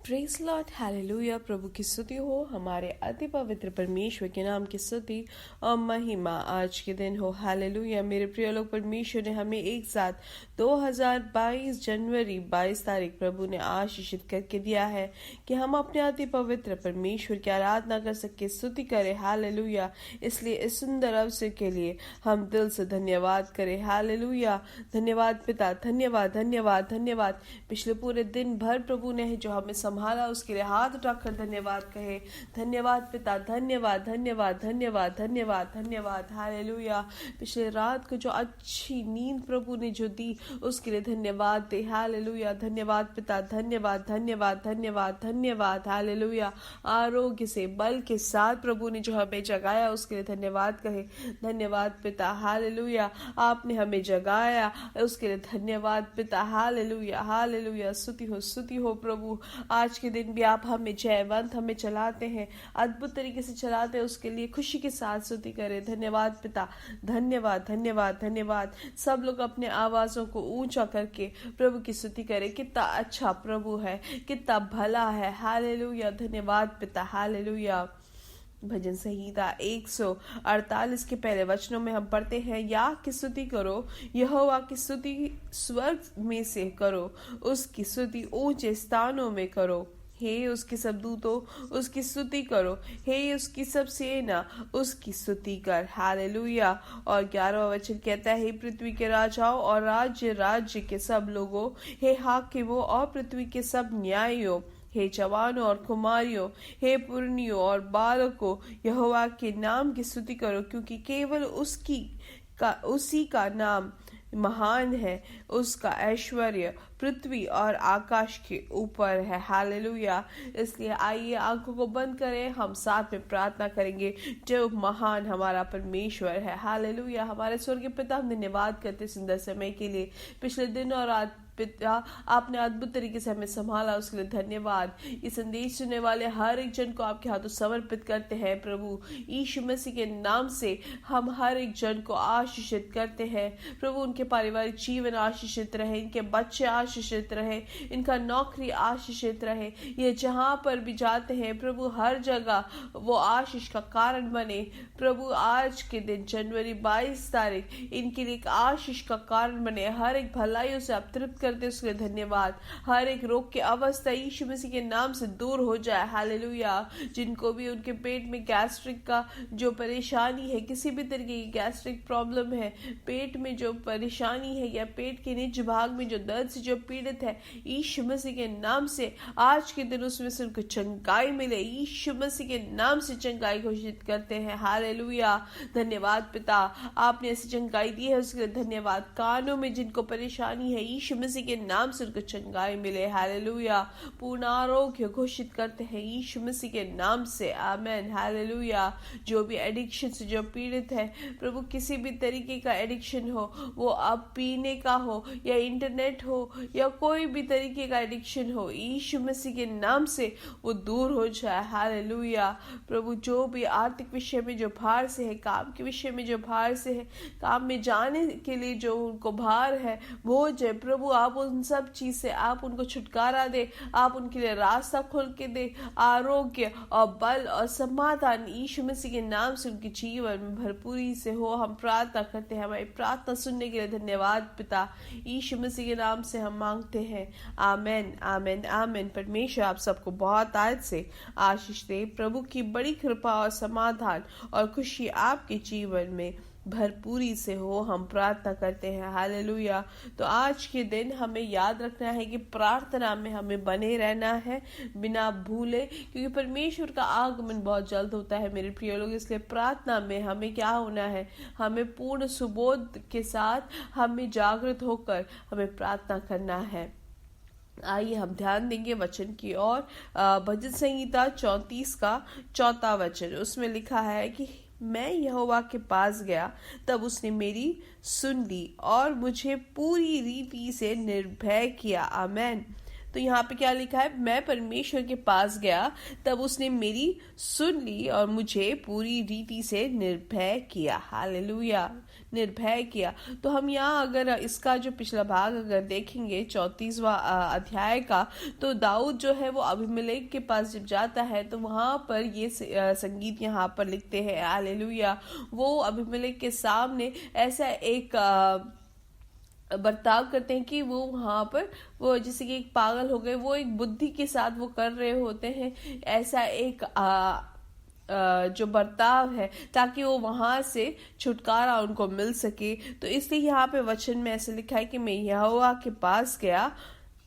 Praise Lord, hallelujah. प्रभु की स्तुति हो, हमारे अति पवित्र परमेश्वर के नाम की स्तुति और महिमा आज के दिन हो। हालेलुया। मेरे प्रिय लोग, परमेश्वर ने हमें एक साथ 2022 जनवरी 22 तारीख प्रभु ने आशीषित करके दिया है कि हम अपने अति पवित्र परमेश्वर की आराधना कर सके, स्तुति करें। हालेलुया। इसलिए इस सुंदर अवसर के लिए हम दिल से धन्यवाद करें। हालेलुया। धन्यवाद पिता, धन्यवाद धन्यवाद धन्यवाद। पिछले पूरे दिन भर प्रभु ने जो हमें संभाला उसके लिए हाथ उठाकर धन्यवाद कहे। धन्यवाद पिता, धन्यवाद धन्यवाद धन्यवाद धन्यवाद धन्यवाद। हालेलुया। पिछले रात को जो अच्छी नींद प्रभु ने जो दी उसके लिए धन्यवाद दे। हालेलुया। धन्यवाद पिता, धन्यवाद धन्यवाद धन्यवाद धन्यवाद। हालेलुया। आरोग्य से बल के साथ प्रभु ने जो हमें जगाया उसके लिए धन्यवाद कहे। धन्यवाद पिता। हालेलुया। आपने हमें जगाया उसके लिए धन्यवाद पिता। Hallelujah hallelujah. स्तुति हो प्रभु। आज के दिन भी आप हमें जयवंत हमें चलाते हैं, अद्भुत तरीके से चलाते हैं, उसके लिए खुशी के साथ स्तुति करें। धन्यवाद पिता, धन्यवाद धन्यवाद धन्यवाद। सब लोग अपने आवाजों को ऊंचा करके प्रभु की स्तुति करें। कितना अच्छा प्रभु है, कितना भला है। हालेलुया। धन्यवाद पिता। हालेलुया। भजन संहिता 148 के पहले वचनों में हम पढ़ते हैं, या की स्तुति करो, यहोवा की स्तुति स्वर्ग में से करो, उसकी स्तुति ऊंचे स्थानों में करो। हे उसके सब दूतों, उसकी स्तुति करो। हे उसकी सब सेना, उसकी स्तुति कर। हालेलुया। और 11वां वचन कहता है, हे पृथ्वी के राजाओं और राज्य के सब लोगों, हे हाकिमों और पृथ्वी के सब न्यायियों, हे जवानों और कुमारियों, हे पुरनियों और बालकों, यहोवा के नाम की स्तुति करो, क्योंकि केवल उसी का नाम महान है। उसका ऐश्वर्य पृथ्वी और आकाश के ऊपर है। हालेलुया। इसलिए आइए आंखों को बंद करें, हम साथ में प्रार्थना करेंगे। जो महान हमारा परमेश्वर है। हालेलुया। हमारे स्वर्गीय पिता, हम धन्यवाद करते सुंदर समय के लिए। पिछले दिन और रात पिता आपने अद्भुत तरीके से हमें संभाला, उसके लिए धन्यवाद। ये संदेश सुनने वाले हर एक जन को आपके हाथों समर्पित करते हैं प्रभु। यीशु मसीह के नाम से हम हर एक जन को आशीषित करते हैं प्रभु। उनके पारिवारिक जीवन आशीषित रहे, इनके बच्चे आशीषित रहे, इनका नौकरी आशीषित रहे। ये जहां पर भी जाते हैं प्रभु, हर जगह वो आशीष का कारण बने प्रभु। आज के दिन जनवरी 22 तारीख इनके लिए एक आशीष का कारण बने। हर एक भलाइयों से आप तृप्त करते उसके लिए धन्यवाद। हर एक रोग की अवस्था यीशु मसीह के नाम से दूर हो जाए। हालेलुया। जिनको भी उनके पेट में गैस्ट्रिक का जो परेशानी है, किसी भी तरीके की गैस्ट्रिक प्रॉब्लम है, पेट में जो परेशानी है या पेट के निज भाग में जो दर्द से जो पीड़ित है, यीशु मसीह के नाम से आज के दिन उसमें से उनको चंगाई मिले। यीशु मसीह के नाम से चंगाई घोषित करते हैं। हालेलुया। धन्यवाद पिता, आपने ऐसी चंगाई दी है उसके लिए धन्यवाद। कानों में जिनको परेशानी है, यीशु मसीह के नाम से उनको चंगाई मिले। हालेलुया। पूर्ण आरोग्य घोषित करते हैं यीशु मसीह के नाम से। आमेन। हालेलुया। जो भी एडिक्शन से जो पीड़ित है प्रभु, किसी भी तरीके का एडिक्शन हो, वो अब पीने का हो या इंटरनेट हो या कोई भी तरीके का एडिक्शन हो, यीशु मसीह के नाम से वो दूर हो जाए। हालेलुया। प्रभु, जो भी आर्थिक विषय में जो भार से है, काम के विषय में जो भार से है, काम में जाने के लिए जो उनको भार है, वो जय प्रभु, आप उन सब चीज से आप उनको छुटकारा दे, आप उनके लिए रास्ता खोल के दे। आरोग्य और बल और समाधान यीशु मसीह के नाम से उनके जीवन में भरपूरी से हो, हम प्रार्थना करते हैं। हमारी प्रार्थना सुनने के लिए धन्यवाद पिता। यीशु मसीह के नाम से हम मांगते हैं। आमेन आमेन आमेन। परमेश्वर आप सबको बहुत आयत से आशीष दे। प्रभु की बड़ी कृपा और समाधान और खुशी आपके जीवन में भरपूरी से हो, हम प्रार्थना करते हैं। हालेलुया। तो आज के दिन हमें याद रखना है कि प्रार्थना में हमें बने रहना है बिना भूले, क्योंकि परमेश्वर का आगमन बहुत जल्द होता है मेरे प्रिय लोग। इसलिए प्रार्थना में हमें क्या होना है, हमें पूर्ण सुबोध के साथ हमें जागृत होकर हमें प्रार्थना करना है। आइए हम ध्यान देंगे वचन की ओर। भजन संहिता 34 का 4वां वचन, उसमें लिखा है कि मैं यहोवा के पास गया, तब उसने मेरी सुन ली और मुझे पूरी रीति से निर्भय किया। आमेन। तो यहाँ पे क्या लिखा है, मैं परमेश्वर के पास गया, तब उसने मेरी सुन ली और मुझे पूरी रीति से निर्भय किया। हालेलुया, निर्भय किया। तो हम यहाँ अगर इसका जो पिछला भाग अगर देखेंगे 34वां अध्याय का, तो दाऊद जो है वो अबीमेलेक के पास जब जाता है तो वहां पर ये संगीत यहाँ पर लिखते हैं। हालेलुया, वो अबीमेलेक के सामने ऐसा एक बर्ताव करते हैं कि वो वहां पर वो जैसे कि एक पागल हो गए, वो एक बुद्धि के साथ वो कर रहे होते हैं ऐसा एक जो बर्ताव है, ताकि वो वहां से छुटकारा उनको मिल सके। तो इसलिए यहाँ पे वचन में ऐसे लिखा है कि मैं यहोवा के पास गया,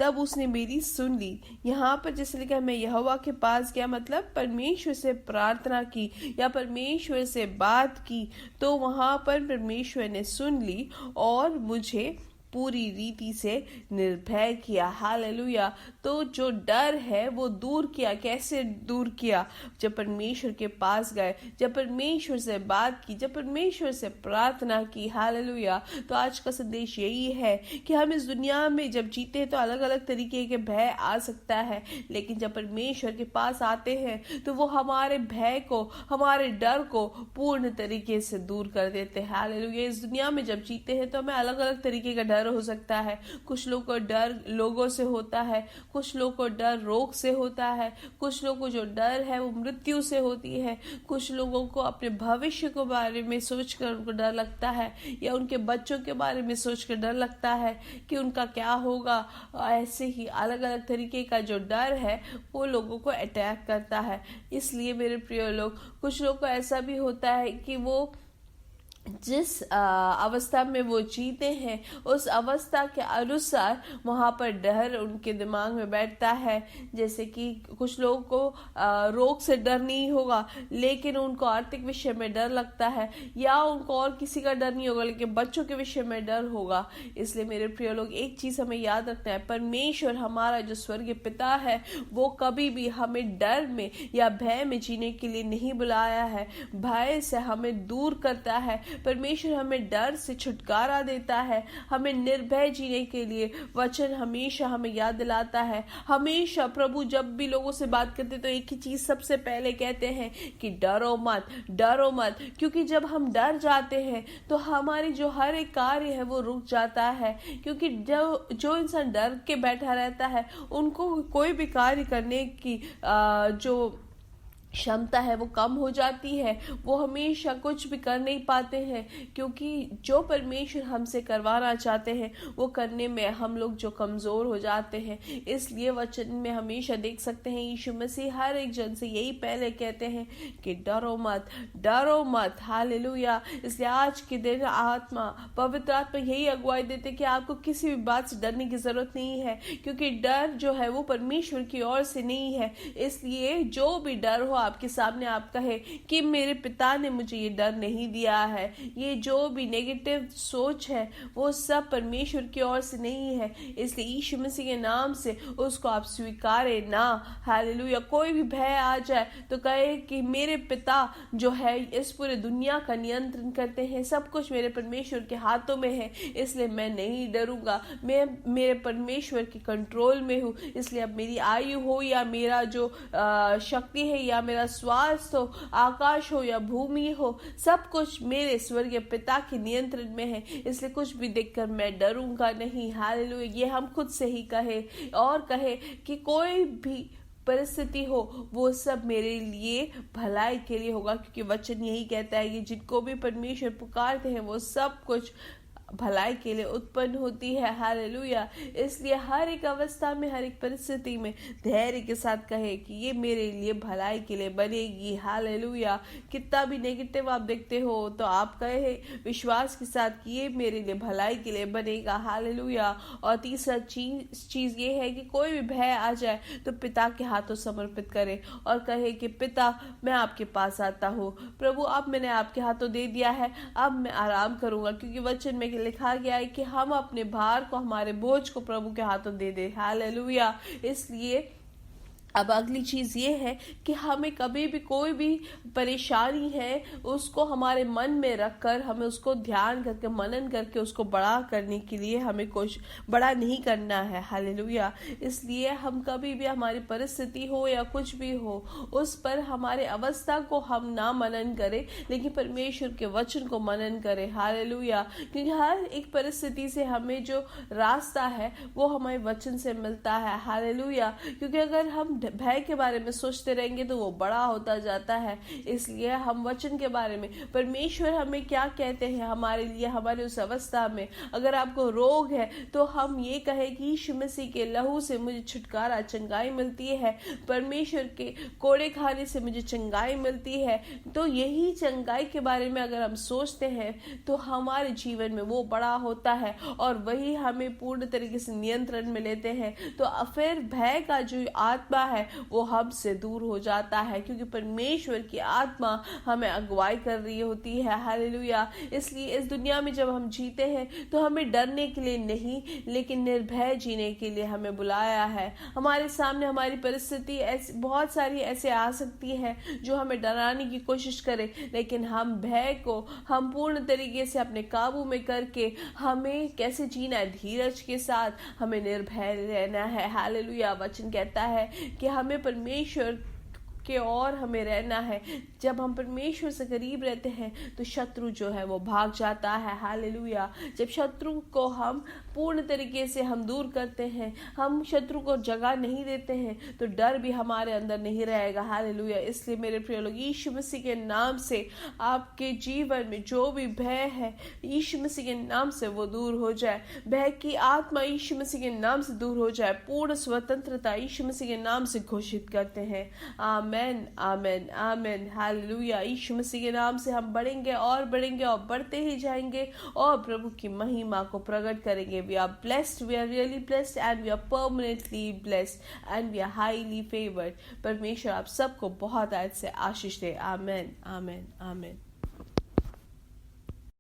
तब उसने मेरी सुन ली। यहाँ पर जैसे लिखा है मैं यहोवा के पास गया, मतलब परमेश्वर से प्रार्थना की या परमेश्वर से बात की, तो वहां पर परमेश्वर ने सुन ली और मुझे पूरी रीति से निर्भय किया। हालेलुया। तो जो डर है वो दूर किया। कैसे दूर किया? जब परमेश्वर के पास गए, जब परमेश्वर से बात की, जब परमेश्वर से प्रार्थना की। हालेलुया। तो आज का संदेश यही है कि हम इस दुनिया में जब जीते हैं तो अलग अलग तरीके के भय आ सकता है, लेकिन जब परमेश्वर के पास आते हैं तो वो हमारे भय को, हमारे डर को पूर्ण तरीके से दूर कर देते हैं। हालेलुया। इस दुनिया में जब जीते हैं तो हमें अलग अलग तरीके का डर हो सकता है। कुछ लोगों को डर लोगों से होता है, कुछ लोगों को डर रोग से होता है, कुछ लोगों को जो डर है वो मृत्यु से होती है, कुछ लोगों को अपने भविष्य के बारे में सोचकर उनको डर लगता है, या उनके बच्चों के बारे में सोचकर डर लगता है कि उनका क्या होगा। ऐसे ही अलग अलग तरीके का जो डर है वो लोगों को अटैक करता है। इसलिए मेरे प्रिय लोग, कुछ लोगों को ऐसा भी होता है कि वो जिस अवस्था में वो जीते हैं उस अवस्था के अनुसार वहां पर डर उनके दिमाग में बैठता है। जैसे कि कुछ लोगों को रोग से डर नहीं होगा, लेकिन उनको आर्थिक विषय में डर लगता है, या उनको और किसी का डर नहीं होगा लेकिन बच्चों के विषय में डर होगा। इसलिए मेरे प्रिय लोग, एक चीज हमें याद रखना है, परमेश्वर हमारा जो स्वर्गीय पिता है वो कभी भी हमें डर में या भय में जीने के लिए नहीं बुलाया है। भय से हमें दूर करता है। परमेश्वर हमें डर से छुटकारा देता है, हमें निर्भय जीने के लिए वचन हमेशा हमें याद दिलाता है। हमेशा प्रभु जब भी लोगों से बात करते तो एक ही चीज सबसे पहले कहते हैं कि डरो मत, डरो मत। क्योंकि जब हम डर जाते हैं तो हमारी जो हर एक कार्य है वो रुक जाता है। क्योंकि जो इंसान डर के बैठा रहता है उनको कोई भी कार्य करने की जो क्षमता है वो कम हो जाती है। वो हमेशा कुछ भी कर नहीं पाते हैं, क्योंकि जो परमेश्वर हमसे करवाना चाहते हैं वो करने में हम लोग जो कमजोर हो जाते हैं। इसलिए वचन में हमेशा देख सकते हैं यीशु मसीह हर एक जन से यही पहले कहते हैं कि डरो मत, डरो मत। हालेलुया। इसलिए आज के दिन आत्मा, पवित्र आत्मा यही अगुवाई देते कि आपको किसी भी बात से डरने की जरूरत नहीं है, क्योंकि डर जो है वो परमेश्वर की ओर से नहीं है। इसलिए जो भी डर हो आपके सामने, आप कहे कि मेरे पिता ने मुझे ये डर नहीं दिया है। ये जो भी नेगेटिव सोच है वो सब परमेश्वर की ओर से नहीं है। इसलिए यीशु मसीह के नाम से उसको आप स्वीकारे ना। हालेलुया। कोई भी भय आ जाए तो कहे कि मेरे पिता जो है इस पूरे दुनिया का नियंत्रण करते हैं, सब कुछ मेरे परमेश्वर के हाथों में है, इसलिए मैं नहीं डरूंगा। मैं मेरे परमेश्वर के कंट्रोल में हूँ। इसलिए अब मेरी आयु हो या मेरा जो शक्ति है या मेरा स्वास्थ्य हो, आकाश हो या भूमि हो, सब कुछ मेरे स्वर्गीय पिता के नियंत्रण में है। इसलिए कुछ भी देखकर मैं डरूंगा नहीं। हालेलुया। ये हम खुद से ही कहे और कहे कि कोई भी परिस्थिति हो वो सब मेरे लिए भलाई के लिए होगा, क्योंकि वचन यही कहता है कि जिनको भी परमेश्वर पुकारते हैं वो सब कुछ भलाई के लिए उत्पन्न होती है। हालेलुया। इसलिए हर एक अवस्था में, हर एक परिस्थिति में धैर्य के साथ कहे कि ये मेरे लिए भलाई के लिए बनेगी। हालेलुया। कितना भी नेगेटिव आप देखते हो तो आप कहे विश्वास के साथ कि ये मेरे लिए भलाई के लिए बनेगा। हालेलुया। और तीसरा चीज ये है कि कोई भी भय आ जाए तो पिता के हाथों समर्पित करे और कहे कि पिता मैं आपके पास आता हूँ। प्रभु अब मैंने आपके हाथों दे दिया है, अब मैं आराम करूंगा, क्योंकि वचन में लिखा गया है कि हम अपने भार को, हमारे बोझ को प्रभु के हाथों दे दे। हालेलुया। इसलिए अब अगली चीज़ ये है कि हमें कभी भी कोई भी परेशानी है उसको हमारे मन में रखकर हमें उसको ध्यान करके मनन करके उसको बड़ा करने के लिए हमें कुछ बड़ा नहीं करना है। हालेलुया। इसलिए हम कभी भी हमारी परिस्थिति हो या कुछ भी हो उस पर हमारे अवस्था को हम ना मनन करें, लेकिन परमेश्वर के वचन को मनन करें। हालेलुया। क्योंकि हर एक परिस्थिति से हमें जो रास्ता है वो हमारे वचन से मिलता है। हालेलुया। क्योंकि अगर हम भय के बारे में सोचते रहेंगे तो वो बड़ा होता जाता है। इसलिए हम वचन के बारे में, परमेश्वर हमें क्या कहते हैं हमारे लिए, हमारे उस अवस्था में अगर आपको रोग है तो हम ये कहें कि यीशु मसीह के लहू से मुझे छुटकारा, चंगाई मिलती है, परमेश्वर के कोड़े खाने से मुझे चंगाई मिलती है। तो यही चंगाई के बारे में अगर हम सोचते हैं तो हमारे जीवन में वो बड़ा होता है और वही हमें पूर्ण तरीके से नियंत्रण में लेते हैं। तो फिर भय का जो आत्मा है वो हमसे दूर हो जाता है, क्योंकि परमेश्वर की आत्मा हमें अगुवाई कर रही होती है। हालेलुया। इसलिए इस दुनिया में जब हम जीते हैं तो हमें डरने के लिए नहीं, लेकिन निर्भय जीने के लिए हमें बुलाया है। हमारे सामने हमारी परिस्थिति ऐसी बहुत सारी ऐसे आ सकती है जो हमें डराने की कोशिश करे, लेकिन हम भय को हम पूर्ण तरीके से अपने काबू में करके हमें कैसे जीना है, धीरज के साथ हमें निर्भय रहना है। हालेलुया। वचन कहता है कि हमें परमेश्वर के और हमें रहना है। जब हम परमेश्वर से करीब रहते हैं तो शत्रु जो है वो भाग जाता है। हालेलुया। जब शत्रु को हम पूर्ण तरीके से हम दूर करते हैं, हम शत्रु को जगह नहीं देते हैं, तो डर भी हमारे अंदर नहीं रहेगा। हालेलुया। इसलिए मेरे प्रिय लोग, यीशु मसीह के नाम से आपके जीवन में जो भी भय है यीशु मसीह के नाम से वो दूर हो जाए। भय की आत्मा यीशु मसीह के नाम से दूर हो जाए। पूर्ण स्वतंत्रता यीशु मसीह के नाम से घोषित करते हैं। आमेन, आमेन, आमेन। हालेलुया। यीशु मसीह के नाम से हम बढ़ेंगे और बढ़ते ही जाएंगे और प्रभु की महिमा को प्रकट करेंगे। We are blessed, we are really blessed and we are permanently blessed and we are highly favored। परमेश्वर आप सबको बहुत आज से आशीष दे। आमेन, आमेन, आमेन।